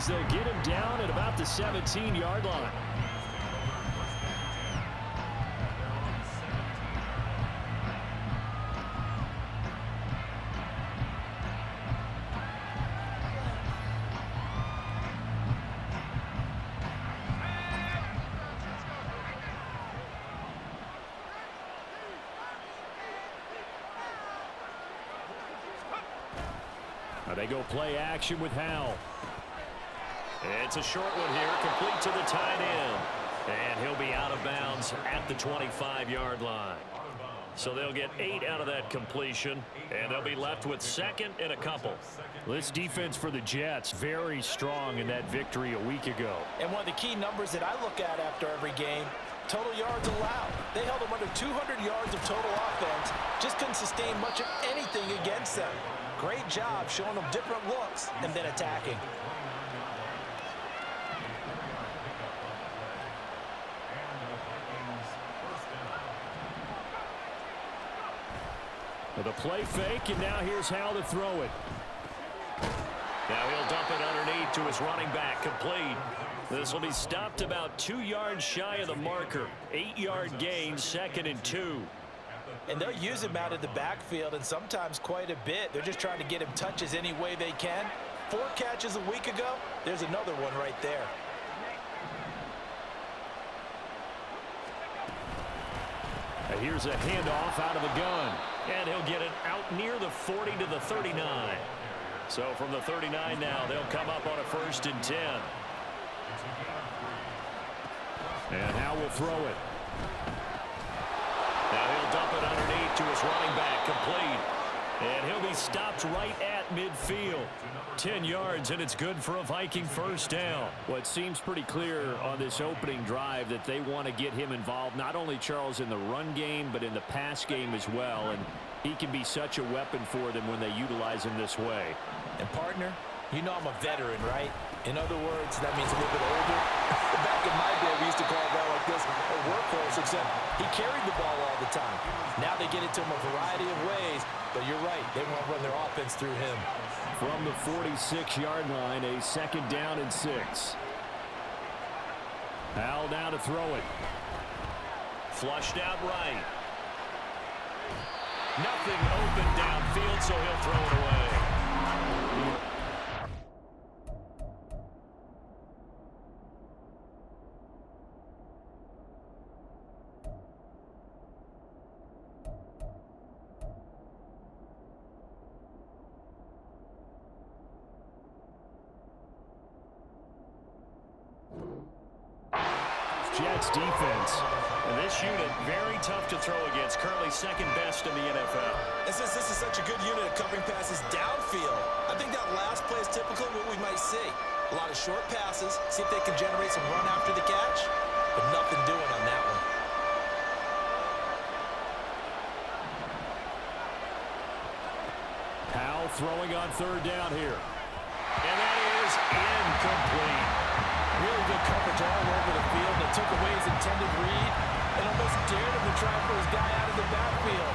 They'll get him down at about the 17-yard line. They go play action with Howell. It's a short one here, complete to the tight end. And he'll be out of bounds at the 25-yard line. So they'll get 8 out of that completion, and they'll be left with second and a couple. This defense for the Jets, very strong in that victory a week ago. And one of the key numbers that I look at after every game, total yards allowed. They held them under 200 yards of total offense, just couldn't sustain much of anything against them. Great job showing them different looks and then attacking. The play fake, and now here's how to throw it. Now he'll dump it underneath to his running back, complete. This will be stopped about 2 yards shy of the marker. 8-yard gain, 2nd and 2. And they'll use him out of the backfield, and sometimes quite a bit. They're just trying to get him touches any way they can. 4 catches a week ago, there's another one right there. And here's a handoff out of the gun. And he'll get it out near the 40 to the 39. So from the 39 now, they'll come up on a 1st and 10. And Howell will throw it. Now he'll dump it underneath to his running back, complete. And he'll be stopped right at midfield. 10 yards, and it's good for a Viking 1st down. Well, it seems pretty clear on this opening drive that they want to get him involved, not only, Charles, in the run game, but in the pass game as well. And he can be such a weapon for them when they utilize him this way. And, partner, you know I'm a veteran, right? In other words, that means a little bit older. Back in my day, we used to call a guy like this a workhorse, except he carried the ball all the time. Now they get it to him a variety of ways, but you're right. They want to run their offense through him. From the 46-yard line, a 2nd down and 6. Howell now to throw it. Flushed out right. Nothing open downfield, so he'll throw it away. Jets defense. And this unit, very tough to throw against. Currently 2nd best in the NFL. And since this is such a good unit of covering passes downfield, I think that last play is typical of what we might see. A lot of short passes, see if they can generate some run after the catch, but nothing doing on that one. Howell throwing on 3rd down here. And that is incomplete. Really good coverage all over the field that took away his intended read and almost dared him to try for his guy out of the backfield.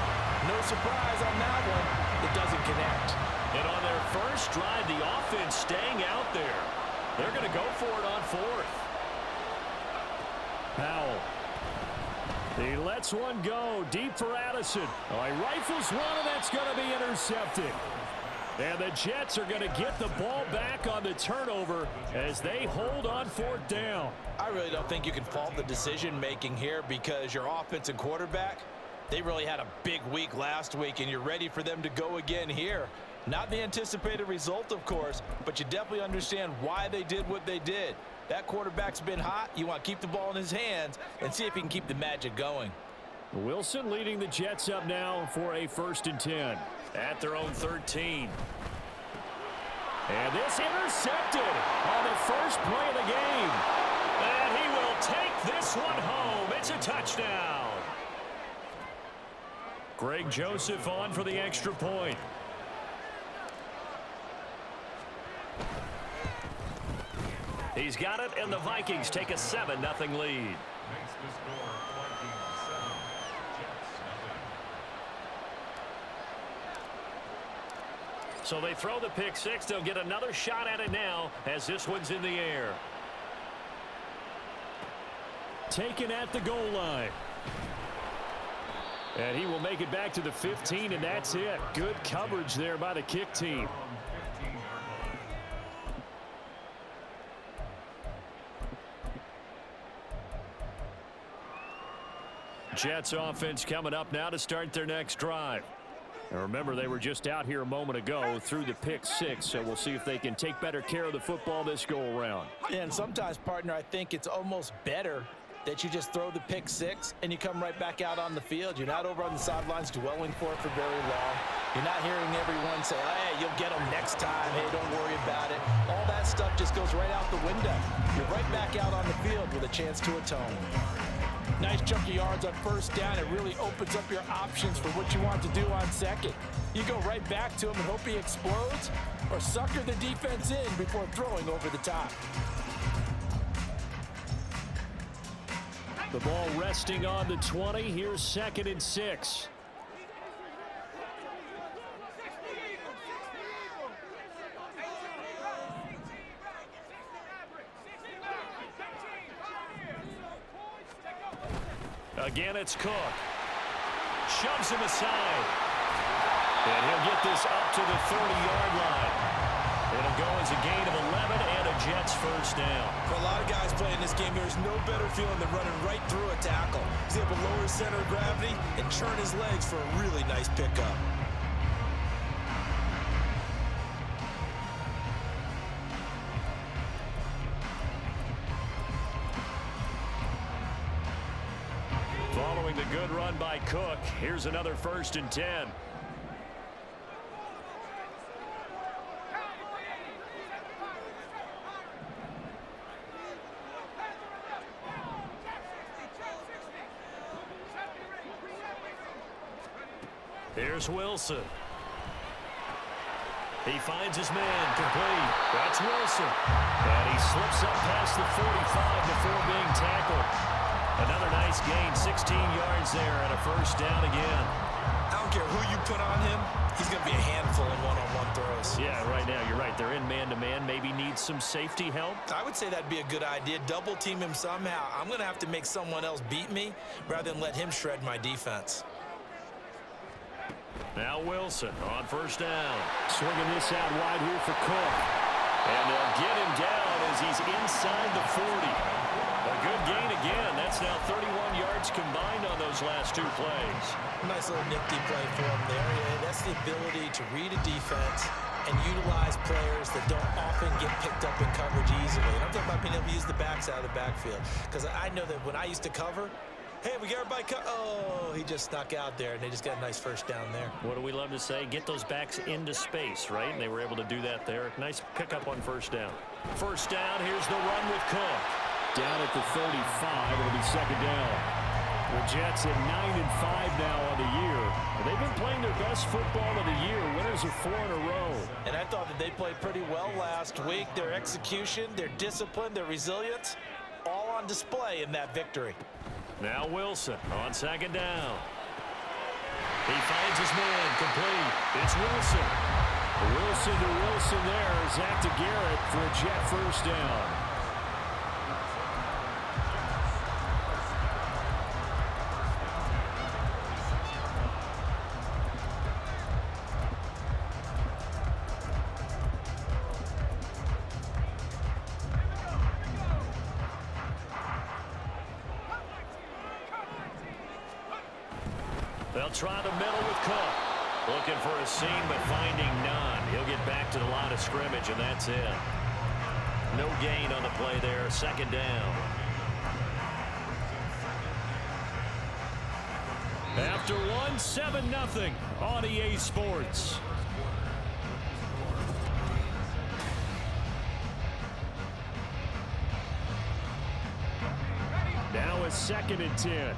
No surprise on that one. It doesn't connect. And on their first drive, the offense staying out there. They're going to go for it on 4th. Howell. He lets one go deep for Addison. Oh, he rifles one, and that's going to be intercepted. And the Jets are going to get the ball back on the turnover as they hold on 4th down. I really don't think you can fault the decision-making here because your offense and quarterback, they really had a big week last week, and you're ready for them to go again here. Not the anticipated result, of course, but you definitely understand why they did what they did. That quarterback's been hot. You want to keep the ball in his hands and see if he can keep the magic going. Wilson leading the Jets up now for a 1st and 10. At their own 13. And this intercepted on the first play of the game. And he will take this one home. It's a touchdown. Greg Joseph on for the extra point. He's got it, and the Vikings take a 7-0 lead. So they throw the pick six. They'll get another shot at it now as this one's in the air. Taken at the goal line. And he will make it back to the 15, and that's it. Good coverage there by the kick team. Jets offense coming up now to start their next drive. And remember, they were just out here a moment ago through the pick six, so we'll see if they can take better care of the football this go-around. And sometimes, partner, I think it's almost better that you just throw the pick six and you come right back out on the field. You're not over on the sidelines dwelling for it for very long. You're not hearing everyone say, hey, you'll get them next time. Hey, don't worry about it. All that stuff just goes right out the window. You're right back out on the field with a chance to atone. Nice chunk of yards on first down. It really opens up your options for what you want to do on second. You go right back to him and hope he explodes, or sucker the defense in before throwing over the top. The ball resting on the 20. Here's 2nd and 6. Again, it's Cook. Shoves him aside. And he'll get this up to the 30-yard line. It'll go as a gain of 11 and a Jets first down. For a lot of guys playing this game, there's no better feeling than running right through a tackle. He's able to lower his center of gravity and churn his legs for a really nice pickup. Following the good run by Cook, here's another 1st and 10. Here's Wilson. He finds his man, complete. That's Wilson. And he slips up past the 45 before being tackled. Another nice gain, 16 yards there, and a first down again. I don't care who you put on him, he's going to be a handful in one-on-one throws. Yeah, right now, you're right. They're in man-to-man, maybe needs some safety help. I would say that'd be a good idea. Double team him somehow. I'm going to have to make someone else beat me rather than let him shred my defense. Now Wilson on first down. Swinging this out wide here for Cook. And they'll get him down as he's inside the 40. A good gain again. That's now 31 yards combined on those last 2 plays. Nice little nifty play for him there. Yeah, that's the ability to read a defense and utilize players that don't often get picked up in coverage easily. And I'm talking about being able to use the backs out of the backfield. Because I know that when I used to cover, hey, we got everybody oh, he just snuck out there, and they just got a nice first down there. What do we love to say? Get those backs into space, right? And they were able to do that there. Nice pickup on first down. First down, here's the run with Cook. Down at the 35, it'll be 2nd down. The Jets at 9-5 now on the year. They've been playing their best football of the year. Winners of 4 in a row. And I thought that they played pretty well last week. Their execution, their discipline, their resilience, all on display in that victory. Now Wilson on 2nd down. He finds his man, complete. It's Wilson. Wilson to Wilson there. Zach to Garrett for a Jet first down. They'll try the middle with Cook. Looking for a seam, but finding none. He'll get back to the line of scrimmage, and that's it. No gain on the play there. 2nd down. After one, 7-0 on EA Sports. Now it's 2nd and 10.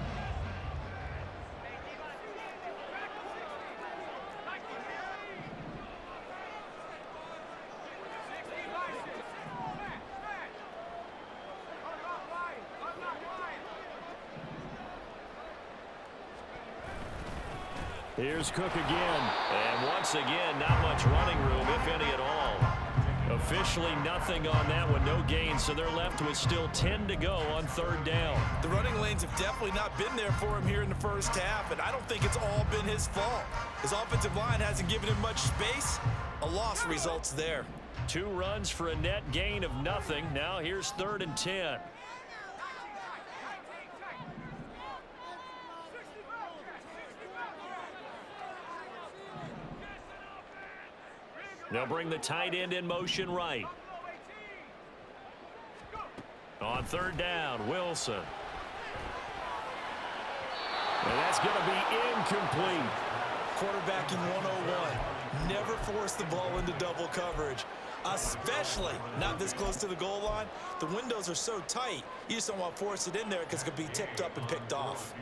Here's Cook again. And once again, not much running room, if any at all. Officially nothing on that one, no gain, so they're left with still 10 to go on third down. The running lanes have definitely not been there for him here in the first half, and I don't think it's all been his fault. His offensive line hasn't given him much space. A loss results there. 2 runs for a net gain of nothing. Now here's 3rd and 10. They'll bring the tight end in motion right. On 3rd down, Wilson. And that's going to be incomplete. Quarterbacking 101. Never force the ball into double coverage, especially not this close to the goal line. The windows are so tight, you just don't want to force it in there because it could be tipped up and picked off.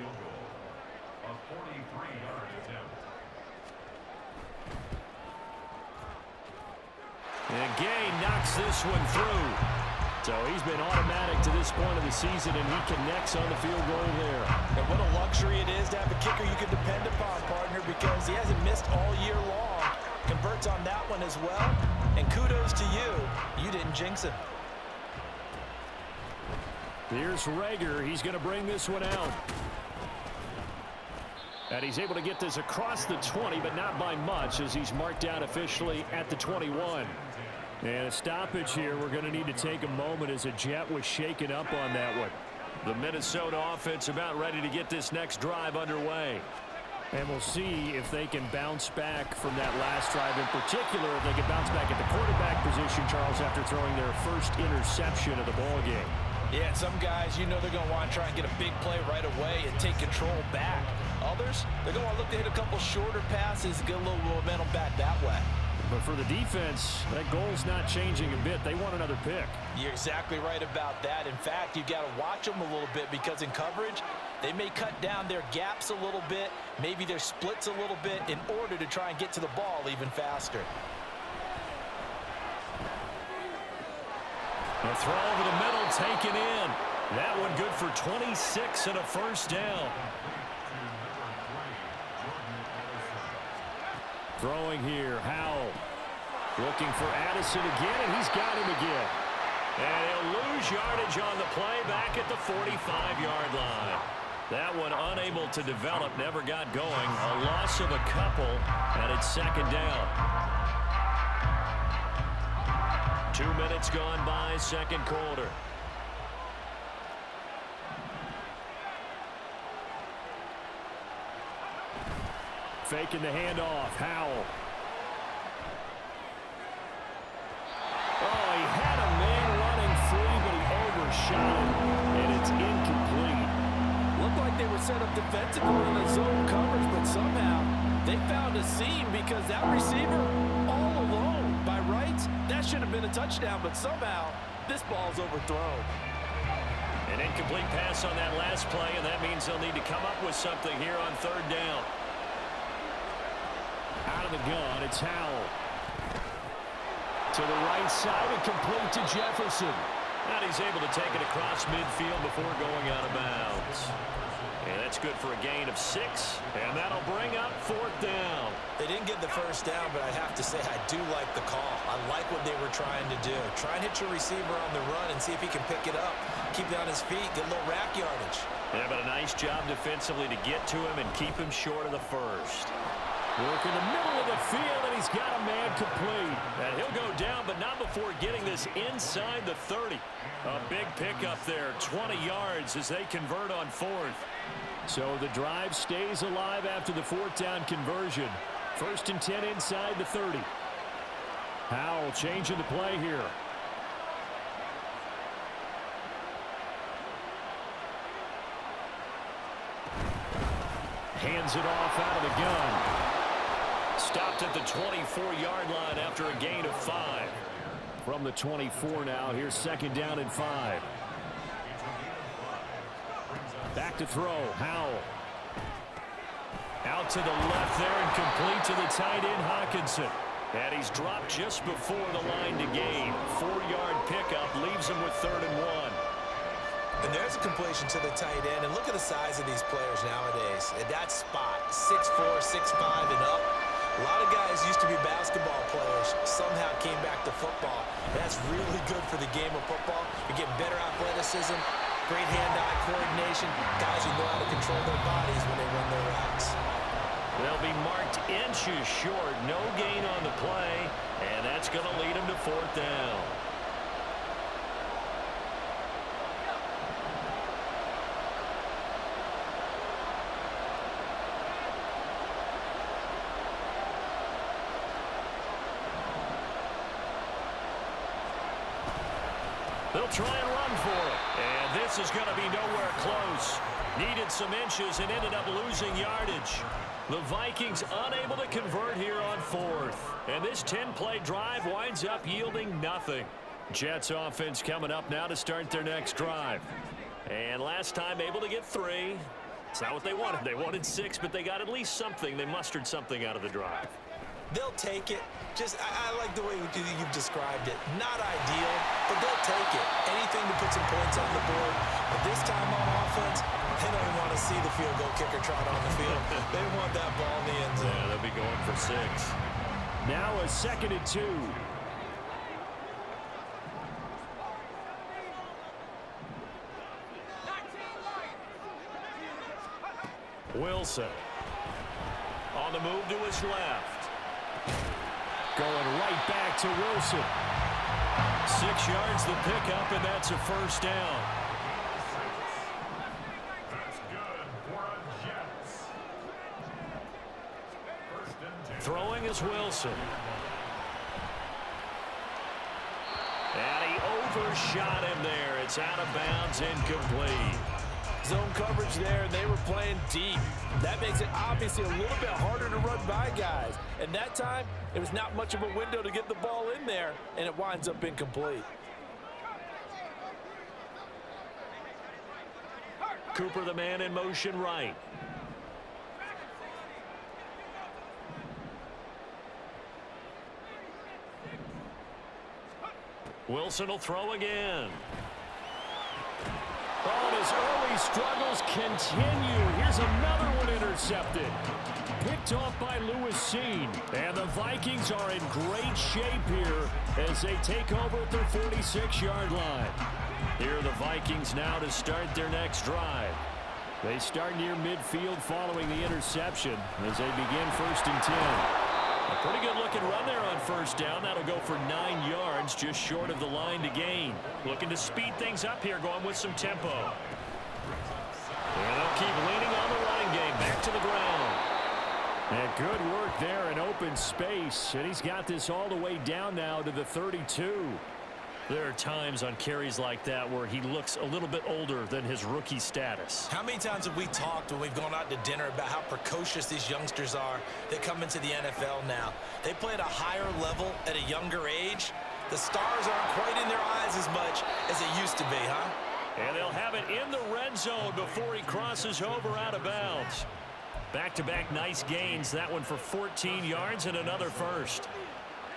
And Gay knocks this one through. So he's been automatic to this point of the season, and he connects on the field goal there. And what a luxury it is to have a kicker you can depend upon, partner, because he hasn't missed all year long. Converts on that one as well. And kudos to you. You didn't jinx him. Here's Rager. He's going to bring this one out. And he's able to get this across the 20, but not by much, as he's marked down officially at the 21. And a stoppage here. We're going to need to take a moment as a Jet was shaken up on that one. The Minnesota offense about ready to get this next drive underway. And we'll see if they can bounce back from that last drive. In particular, if they can bounce back at the quarterback position, Charles, after throwing their first interception of the ball game. Yeah, some guys, you know they're going to want to try and get a big play right away and take control back. Others, they're going to want to look to hit a couple shorter passes and get a little momentum back that way. But for the defense, that goal's not changing a bit. They want another pick. You're exactly right about that. In fact, you've got to watch them a little bit because in coverage, they may cut down their gaps a little bit, maybe their splits a little bit in order to try and get to the ball even faster. A throw over the middle taken in. That one good for 26 and a first down. Throwing here, Howell. Looking for Addison again, and he's got him again. And he'll lose yardage on the play back at the 45-yard line. That one unable to develop, never got going. A loss of a couple, and it's 2nd down. 2 minutes gone by, 2nd quarter. Faking the handoff, Howell. Oh, he had a man running free, but he overshot it, and it's incomplete. Looked like they were set up defensively in the zone coverage, but somehow they found a seam because that receiver all alone. By rights, that should have been a touchdown, but somehow this ball's overthrown. An incomplete pass on that last play, and that means they'll need to come up with something here on 3rd down. Out of the gun, it's Howell. To the right side and complete to Jefferson. And he's able to take it across midfield before going out of bounds. And that's good for a gain of 6. And that'll bring up 4th down. They didn't get the first down, but I have to say I do like the call. I like what they were trying to do. Try and hit your receiver on the run and see if he can pick it up. Keep it on his feet, get a little rack yardage. Yeah, but a nice job defensively to get to him and keep him short of the first. Work in the middle of the field, and he's got a man complete. And he'll go down, but not before getting this inside the 30. A big pickup there, 20 yards as they convert on 4th. So the drive stays alive after the 4th down conversion. 1st and 10 inside the 30. Howell changing the play here. Hands it off out of the gun. Stopped at the 24-yard line after a gain of 5. From the 24 now, here's 2nd down and 5. Back to throw, Howell. Out to the left there and complete to the tight end, Hockenson. And he's dropped just before the line to gain. 4-yard pickup leaves him with 3rd and 1. And there's a completion to the tight end. And look at the size of these players nowadays. At that spot, 6'4", 6'5", and up. A lot of guys used to be basketball players, somehow came back to football. That's really good for the game of football. You're getting better athleticism, great hand-eye coordination, guys who know how to control their bodies when they run their routes. They'll be marked inches short, no gain on the play, and that's going to lead them to 4th down. They'll try and run for it. And this is going to be nowhere close. Needed some inches and ended up losing yardage. The Vikings unable to convert here on 4th. And this 10-play drive winds up yielding nothing. Jets offense coming up now to start their next drive. And last time able to get 3. It's not what they wanted. They wanted 6, but they got at least something. They mustered something out of the drive. They'll take it. I like the way you've described it. Not ideal, but they'll take it. Anything to put some points on the board. But this time on offense, they don't want to see the field goal kicker trot on the field. They want that ball in the end zone. Yeah, they'll be going for 6. Now a 2nd and 2. Wilson on the move to his left. Going right back to Wilson. 6 yards the pickup, and that's a 1st down. Throwing is Wilson. And he overshot him there. It's out of bounds, incomplete. Zone coverage there, and they were playing deep. That makes it obviously a little bit harder to run by guys. And that time, it was not much of a window to get the ball in there, and it winds up incomplete. Cooper, the man in motion right. Wilson will throw again. Oh, and his early struggles continue. Here's another one intercepted. Picked off by Lewis Seen. And the Vikings are in great shape here as they take over at their 46-yard line. Here are the Vikings now to start their next drive. They start near midfield following the interception as they begin 1st and 10. A pretty good-looking run there on 1st down. That'll go for 9 yards, just short of the line to gain. Looking to speed things up here, going with some tempo. And they'll keep leaning on the running game. Back to the ground. And good work there in open space. And he's got this all the way down now to the 32. There are times on carries like that where he looks a little bit older than his rookie status. How many times have we talked when we've gone out to dinner about how precocious these youngsters are that come into the NFL now? They play at a higher level at a younger age. The stars aren't quite in their eyes as much as they used to be, huh? And they'll have it in the red zone before he crosses over out of bounds. Back-to-back nice gains. That one for 14 yards and another 1st.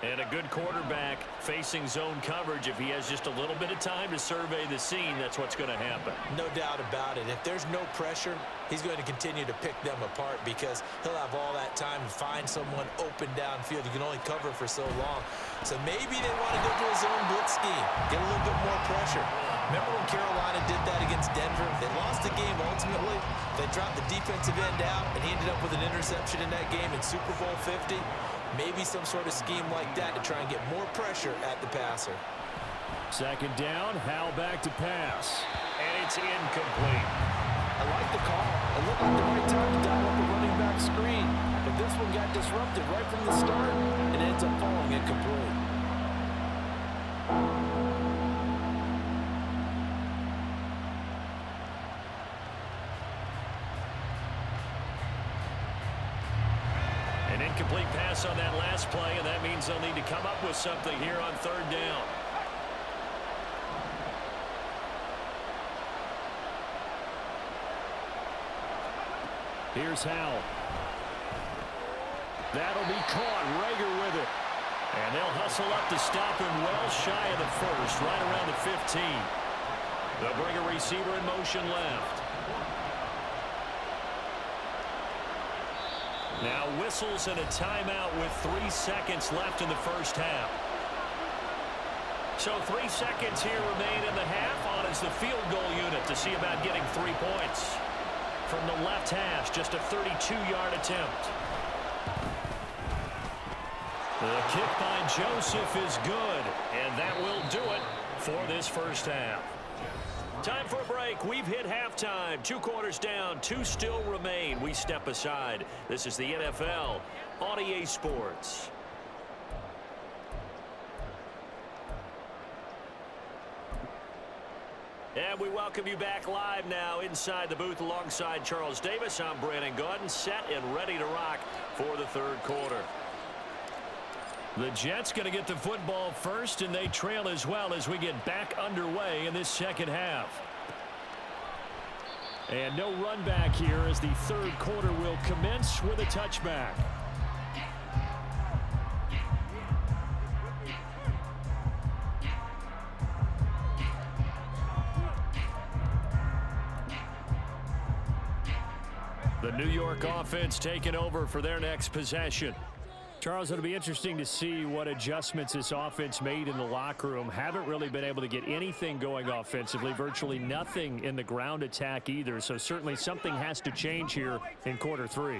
And a good quarterback facing zone coverage. If he has just a little bit of time to survey the scene, that's what's going to happen. No doubt about it. If there's no pressure, he's going to continue to pick them apart because he'll have all that time to find someone open downfield. You can only cover for so long. So maybe they want to go to a zone blitz scheme, get a little bit more pressure. Remember when Carolina did that against Denver? They lost the game ultimately. They dropped the defensive end out, and he ended up with an interception in that game in Super Bowl 50. Maybe some sort of scheme like that to try and get more pressure at the passer. 2nd down, Howell back to pass. And it's incomplete. I like the call. It looked like the right time to dial up a running back screen. But this one got disrupted right from the start and ends up falling incomplete. An incomplete pass on that last play, and that means they'll need to come up with something here on 3rd down. Here's Howell. That'll be caught. Rager with it. And they'll hustle up to stop him well shy of the 1st, right around the 15. They'll bring a receiver in motion left. Now whistles and a timeout with 3 seconds left in the first half. So 3 seconds here remain in the half. On is the field goal unit to see about getting 3 points. From the left hash, just a 32-yard attempt. The kick by Joseph is good, and that will do it for this first half. Time for a break. We've hit halftime. 2 quarters down, 2 still remain. We step aside. This is the NFL on EA Sports. And we welcome you back live now inside the booth alongside Charles Davis. I'm Brandon Gaudin, set and ready to rock for the third quarter. The Jets going to get the football first, and they trail as well as we get back underway in this second half. And no run back here as the third quarter will commence with a touchback. The New York offense taking over for their next possession. Charles, it'll be interesting to see what adjustments this offense made in the locker room. Haven't really been able to get anything going offensively, virtually nothing in the ground attack either. So certainly something has to change here in quarter 3.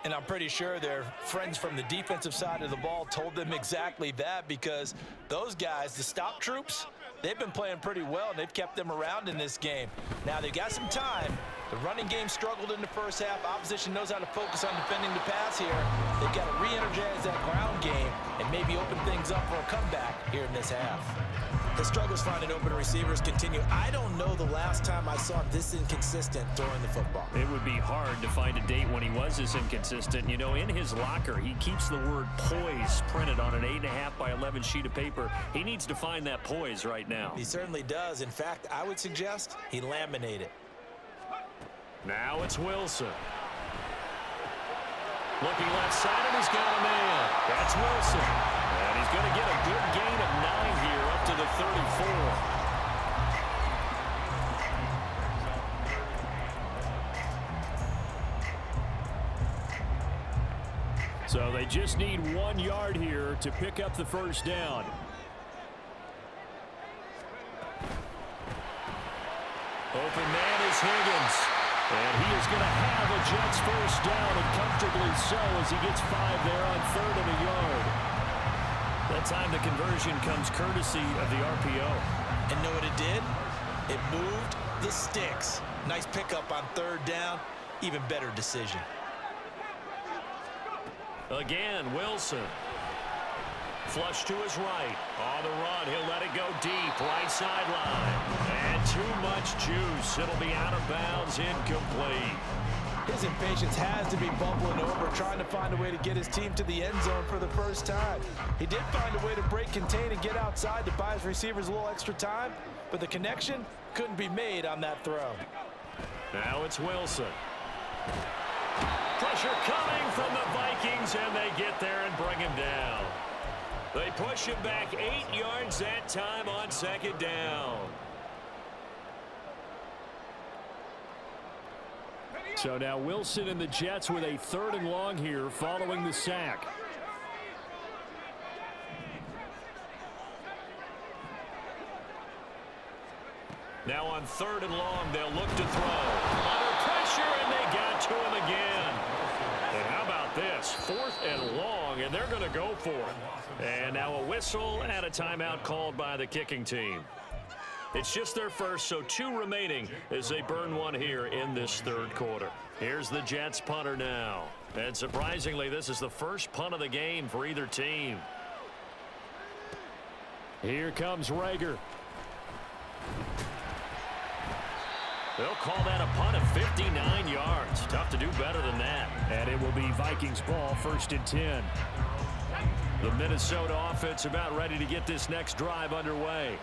And I'm pretty sure their friends from the defensive side of the ball told them exactly that, because those guys, the stop troops, they've been playing pretty well, and they've kept them around in this game. Now they've got some time. The running game struggled in the first half. Opposition knows how to focus on defending the pass here. They've got to re-energize that ground game and maybe open things up for a comeback here in this half. The struggles finding open receivers continue. I don't know the last time I saw him this inconsistent throwing the football. It would be hard to find a date when he was this inconsistent. You know, in his locker, he keeps the word poise printed on an 8.5 by 11 sheet of paper. He needs to find that poise right now. He certainly does. In fact, I would suggest he laminate it. Now it's Wilson. Looking left side, and he's got a man. That's Wilson. And he's going to get a good gain of 9 here up to the 34. So they just need 1 yard here to pick up the first down. Open man is Higgins. And he is going to have a Jets first down, and comfortably so, as he gets 5 there on 3rd and a yard. That time the conversion comes courtesy of the RPO. And know what it did? It moved the sticks. Nice pickup on 3rd down. Even better decision. Again, Wilson. Flush to his right. On the run, he'll let it go deep. Right sideline. And too much juice. It'll be out of bounds, incomplete. His impatience has to be bubbling over, trying to find a way to get his team to the end zone for the first time. He did find a way to break, contain, and get outside to buy his receivers a little extra time, but the connection couldn't be made on that throw. Now it's Wilson. Pressure coming from the Vikings, and they get there and bring him down. They push him back 8 yards that time on 2nd down. So now Wilson and the Jets with a 3rd and long here following the sack. Now on 3rd and long, they'll look to throw. Under pressure, and they got to him again. And how about this? 4th and long, and they're going to go for it. And now a whistle and a timeout called by the kicking team. It's just their first, so 2 remaining as they burn 1 here in this 3rd quarter. Here's the Jets punter now. And surprisingly, this is the first punt of the game for either team. Here comes Rager. They'll call that a punt of 59 yards. Tough to do better than that. And it will be Vikings ball, 1st and 10. The Minnesota offense about ready to get this next drive underway.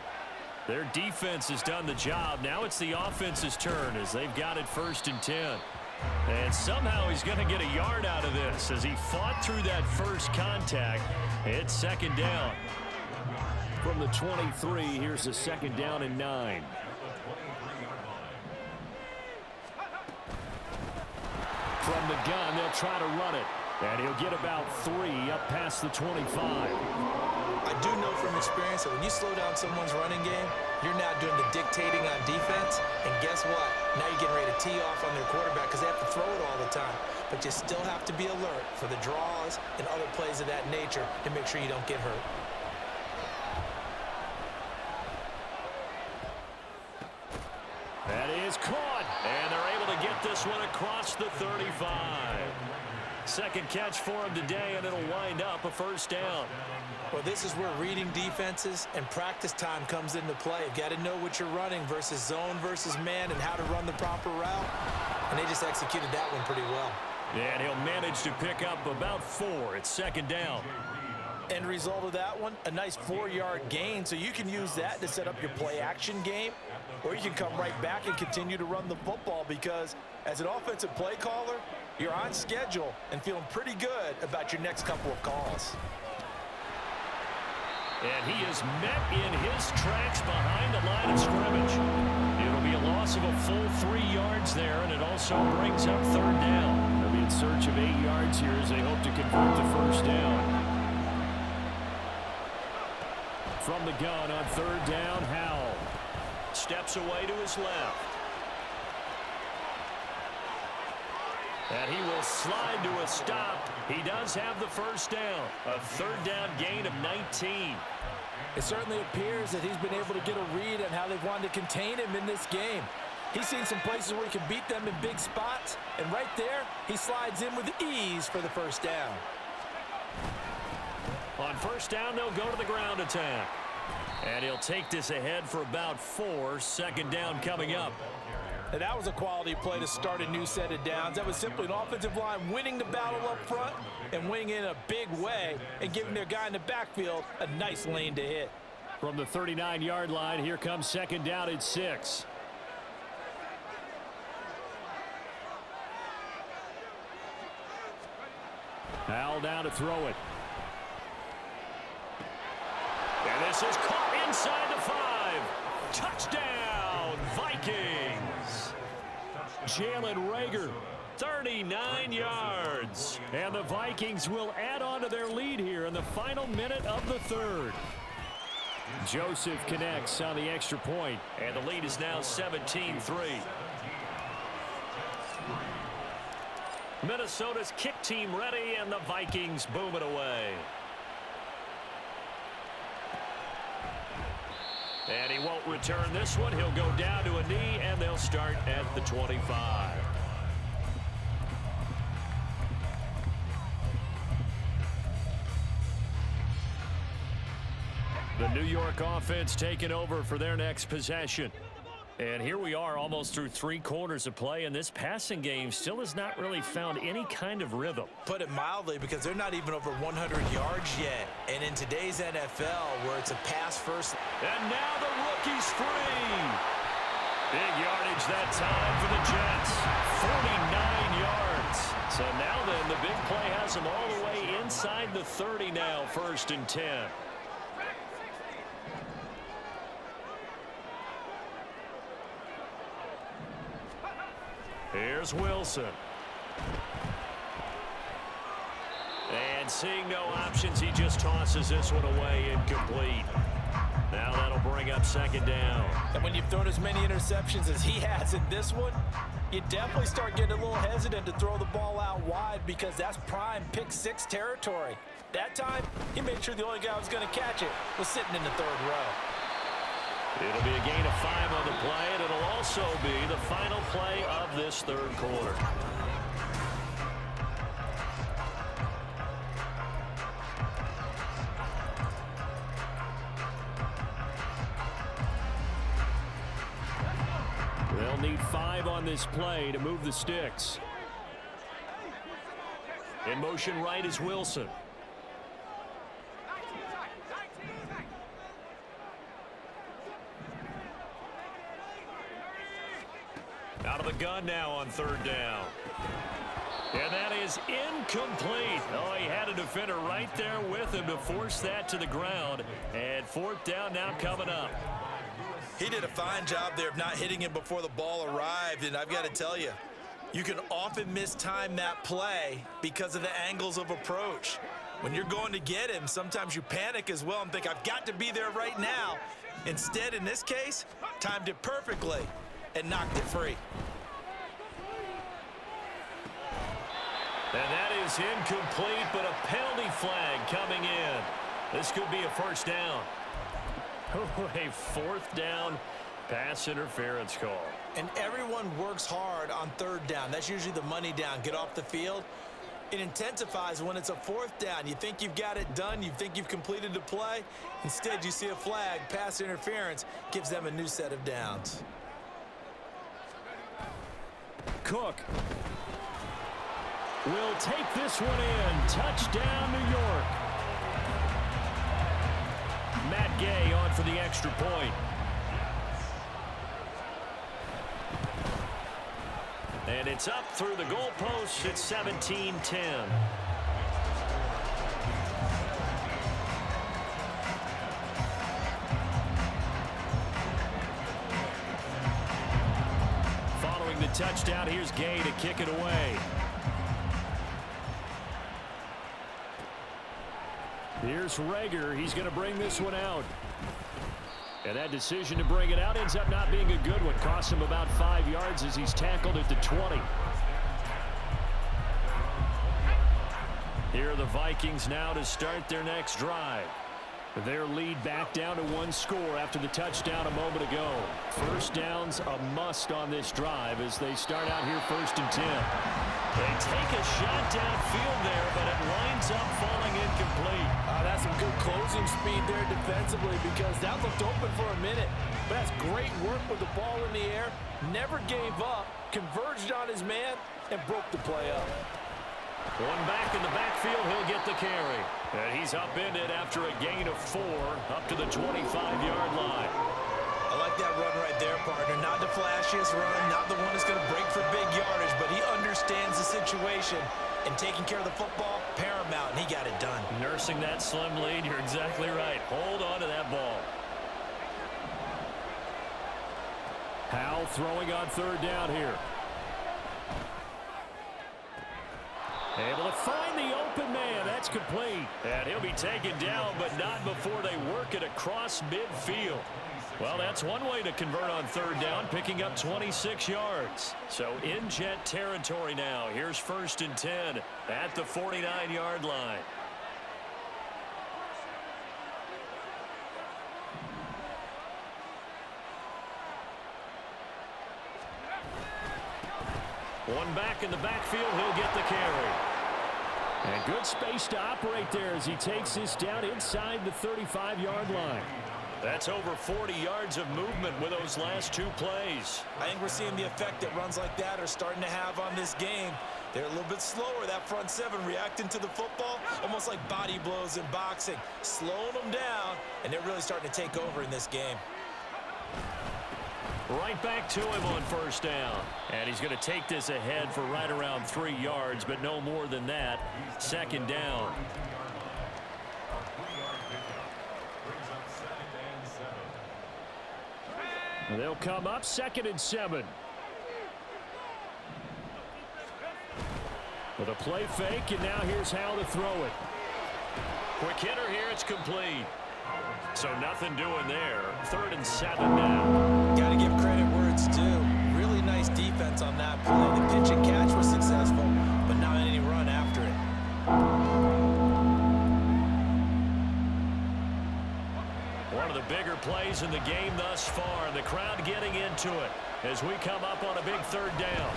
Their defense has done the job. Now it's the offense's turn as they've got it 1st and 10. And somehow he's going to get a yard out of this as he fought through that first contact. It's 2nd down. From the 23, here's the 2nd down and 9. From the gun, they'll try to run it. And he'll get about 3 up past the 25. I do know from experience that when you slow down someone's running game, you're now doing the dictating on defense. And guess what? Now you're getting ready to tee off on their quarterback because they have to throw it all the time. But you still have to be alert for the draws and other plays of that nature to make sure you don't get hurt. That is caught, and they're able to get this one across the 35. Second catch for him today, and it'll wind up a first down. Well, this is where reading defenses and practice time comes into play. You've got to know what you're running versus zone versus man and how to run the proper route. And they just executed that one pretty well. Yeah, and he'll manage to pick up about 4 at second down. End result of that one, a nice 4-yard gain, so you can use that to set up your play-action game, or you can come right back and continue to run the football because as an offensive play caller, you're on schedule and feeling pretty good about your next couple of calls. And he is met in his tracks behind the line of scrimmage. It'll be a loss of a full 3 yards there, and it also brings up third down. They'll be in search of 8 yards here as they hope to convert the first down. From the gun on third down, Howell steps away to his left. And he will slide to a stop. He does have the first down. A third down gain of 19. It certainly appears that he's been able to get a read on how they've wanted to contain him in this game. He's seen some places where he can beat them in big spots, and right there, he slides in with ease for the first down. On first down, they'll go to the ground attack. And he'll take this ahead for about 4. Second down coming up. And that was a quality play to start a new set of downs. That was simply an offensive line winning the battle up front and winning in a big way and giving their guy in the backfield a nice lane to hit. From the 39-yard line, here comes second down at 6. Howell down to throw it. And this is caught inside the 5. Touchdown, Vikings. Jalen Reagor, 39 yards. And the Vikings will add on to their lead here in the final minute of the third. Joseph connects on the extra point, and the lead is now 17-3. Minnesota's kick team ready, and the Vikings boom it away. And he won't return this one. He'll go down to a knee, and they'll start at the 25. The New York offense taking over for their next possession. And here we are almost through 3 quarters of play, and this passing game still has not really found any kind of rhythm. Put it mildly, because they're not even over 100 yards yet. And in today's NFL, where it's a pass first. And now the rookie's free. Big yardage that time for the Jets. 49 yards. So now then, the big play has them all the way inside the 30 now, 1st and 10. Here's Wilson. And seeing no options, he just tosses this one away incomplete. Now that'll bring up second down. And when you've thrown as many interceptions as he has in this one, you definitely start getting a little hesitant to throw the ball out wide because that's prime pick 6 territory. That time, he made sure the only guy who was going to catch it was sitting in the 3rd row. It'll be a gain of 5 on the play, and it'll also be the final play of this 3rd quarter. They'll need 5 on this play to move the sticks. In motion right is Wilson. Out of the gun now on 3rd down. And that is incomplete. Oh, he had a defender right there with him to force that to the ground. And 4th down now coming up. He did a fine job there of not hitting him before the ball arrived, and I've got to tell you, you can often mistime that play because of the angles of approach. When you're going to get him, sometimes you panic as well and think, I've got to be there right now. Instead, in this case, timed it perfectly and knocked it free. And that is incomplete, but a penalty flag coming in. This could be a first down. A fourth down pass interference call. And everyone works hard on third down. That's usually the money down. Get off the field. It intensifies when it's a fourth down. You think you've got it done. You think you've completed the play. Instead, you see a flag. Pass interference gives them a new set of downs. Cook will take this one in. Touchdown, New York. Matt Gay on for the extra point. And it's up through the goalpost. It's 17-10. Following the touchdown, here's Gay to kick it away. Here's Rager. He's going to bring this one out. And that decision to bring it out ends up not being a good one. Costs him about 5 yards as he's tackled at the 20. Here are the Vikings now to start their next drive. Their lead back down to 1 score after the touchdown a moment ago. First down's a must on this drive as they start out here 1st and 10. They take a shot downfield there, but it winds up falling incomplete. That's some good closing speed there defensively because that looked open for a minute. But that's great work with the ball in the air. Never gave up, converged on his man, and broke the play up. One back in the backfield, he'll get the carry. And he's upended after a gain of 4 up to the 25-yard line. I like that run right there, partner. Not the flashiest run, not the one that's going to break for big yardage, but he understands the situation, and taking care of the football, paramount, and he got it done. Nursing that slim lead, you're exactly right. Hold on to that ball. Howell throwing on 3rd down here. Able to find the open man. That's complete. And he'll be taken down, but not before they work it across midfield. Well, that's one way to convert on 3rd down, picking up 26 yards. So in Jet territory now. Here's 1st and 10 at the 49-yard line. One back in the backfield, he'll get the carry. And good space to operate there as he takes this down inside the 35-yard line. That's over 40 yards of movement with those last 2 plays. I think we're seeing the effect that runs like that are starting to have on this game. They're a little bit slower, that front 7, reacting to the football, almost like body blows in boxing, slowing them down, and they're really starting to take over in this game. Right back to him on 1st down. And he's going to take this ahead for right around 3 yards, but no more than that. 2nd down. They'll come up 2nd and 7. With a play fake, and now here's Howell to throw it. Quick hitter here, it's complete. So nothing doing there. 3rd and 7 now. Got to give credit where it's due. Really nice defense on that play. The pitch and catch was successful, but not any run after it. One of the bigger plays in the game thus far. The crowd getting into it as we come up on a big 3rd down.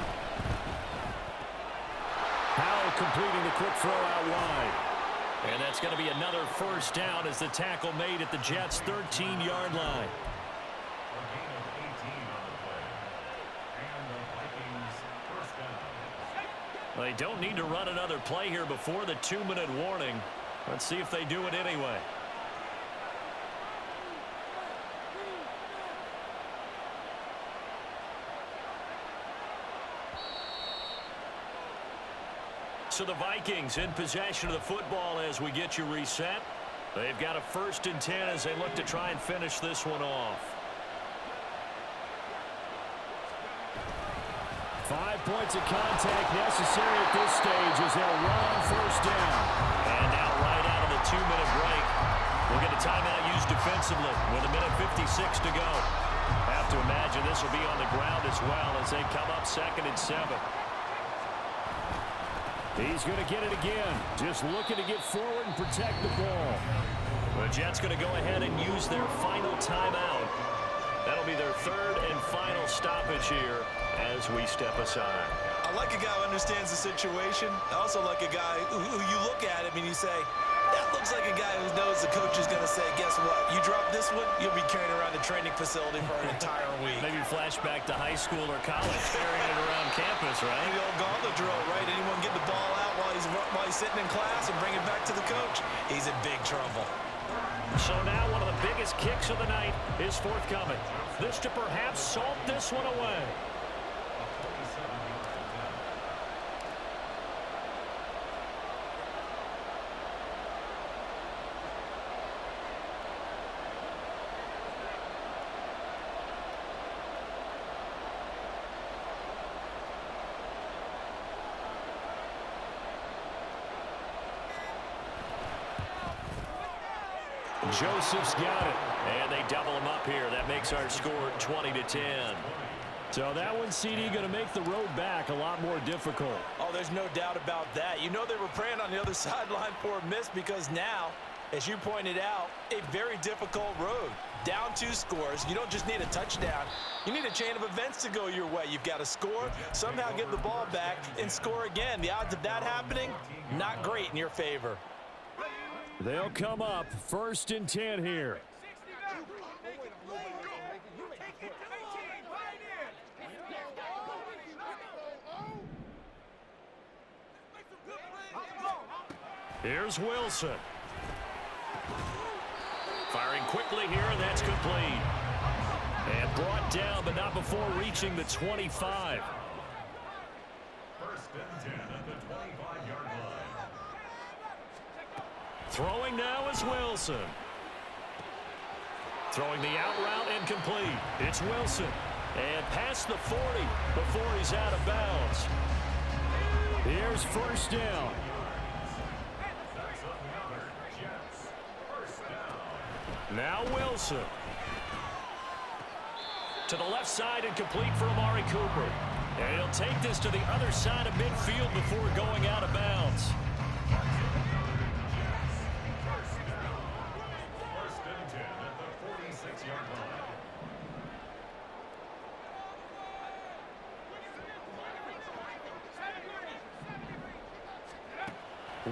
Howell completing the quick throw out wide. And that's going to be another 1st down as the tackle made at the Jets' 13-yard line. They don't need to run another play here before the 2-minute warning. Let's see if they do it anyway. So the Vikings in possession of the football as we get you reset. They've got a 1st and 10 as they look to try and finish this one off. 5 points of contact necessary at this stage as they'll run on first down. And now right out of the 2-minute break, we'll get a timeout used defensively with 1:56 to go. Have to imagine this will be on the ground as well as they come up 2nd and 7. He's going to get it again. Just looking to get forward and protect the ball. The Jets going to go ahead and use their final timeout. That'll be their 3rd and final stoppage here as we step aside. I like a guy who understands the situation. I also like a guy who you look at him and you say, that looks like a guy who knows the coach is going to say, guess what? You drop this one, you'll be carrying around the training facility for an entire week. Maybe flashback to high school or college, carrying it around campus, right? The old gauntlet drill, right? Anyone get the ball out while he's sitting in class and bring it back to the coach? He's in big trouble. So now one of the biggest kicks of the night is forthcoming. This to perhaps salt this one away. Joseph's got it, and they double him up here. That makes our score 20-10. So that one, CD, going to make the road back a lot more difficult. Oh, there's no doubt about that. You know they were praying on the other sideline for a miss because now, as you pointed out, a very difficult road. Down 2 scores. You don't just need a touchdown. You need a chain of events to go your way. You've got to score, somehow get the ball back, and score again. The odds of that happening, not great in your favor. They'll come up 1st and 10 here. Here's Wilson. Firing quickly here, and that's complete. And brought down, but not before reaching the 25. 1st and 10 at the 25-yard line. Throwing now is Wilson. Throwing the out route incomplete. It's Wilson. And past the 40 before he's out of bounds. Here's 1st down. Now Wilson. To the left side and complete for Amari Cooper. And he'll take this to the other side of midfield before going out of bounds.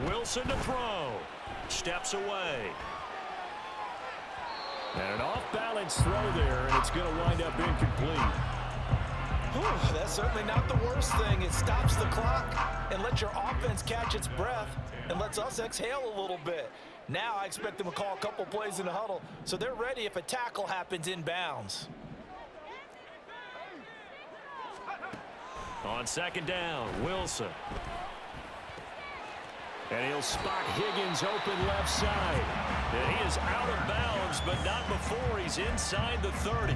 Wilson to throw. Steps away. And an off-balance throw there, and it's going to wind up incomplete. Whew, that's certainly not the worst thing. It stops the clock and lets your offense catch its breath and lets us exhale a little bit. Now I expect them to call a couple plays in the huddle so they're ready if a tackle happens in bounds. On 2nd down, Wilson. And he'll spot Higgins open left side. And he is out of bounds, but not before he's inside the 30.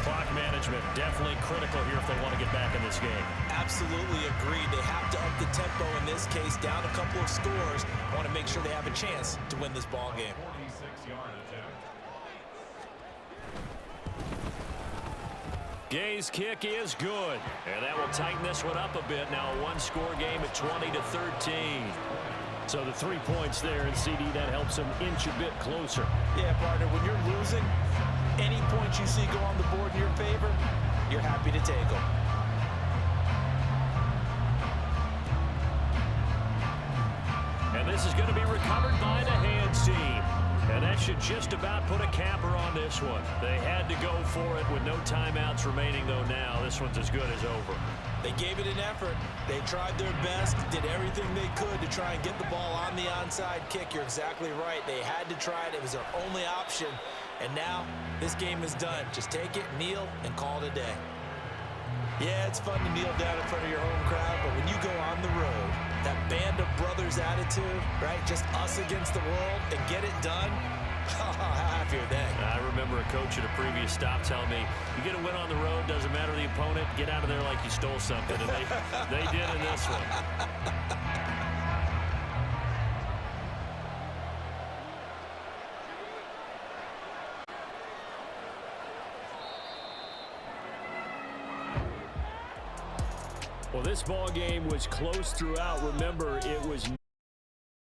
Clock management definitely critical here if they want to get back in this game. Absolutely agreed. They have to up the tempo in this case, down a couple of scores. Want to make sure they have a chance to win this ball game. 46-yard attempt. Gay's kick is good, and that will tighten this one up a bit. Now a 1-score game at 20-13. So the 3 points there, and CD, that helps them inch a bit closer. Yeah, partner, when you're losing, any points you see go on the board in your favor, you're happy to take them. And this is going to be recovered by the hands team. And that should just about put a capper on this one. They had to go for it with no timeouts remaining, though now this one's as good as over. They gave it an effort. They tried their best, did everything they could to try and get the ball on the onside kick. You're exactly right. They had to try it. It was their only option. And now this game is done. Just take it, kneel, and call it a day. Yeah, it's fun to kneel down in front of your home crowd, but when you go on the road, that band of brothers attitude, right, just us against the world, and get it done, How happy are they? I remember a coach at a previous stop telling me, you get a win on the road, doesn't matter the opponent, get out of there like you stole something. And they did in this one. Well, this ball game was close throughout. Remember, it was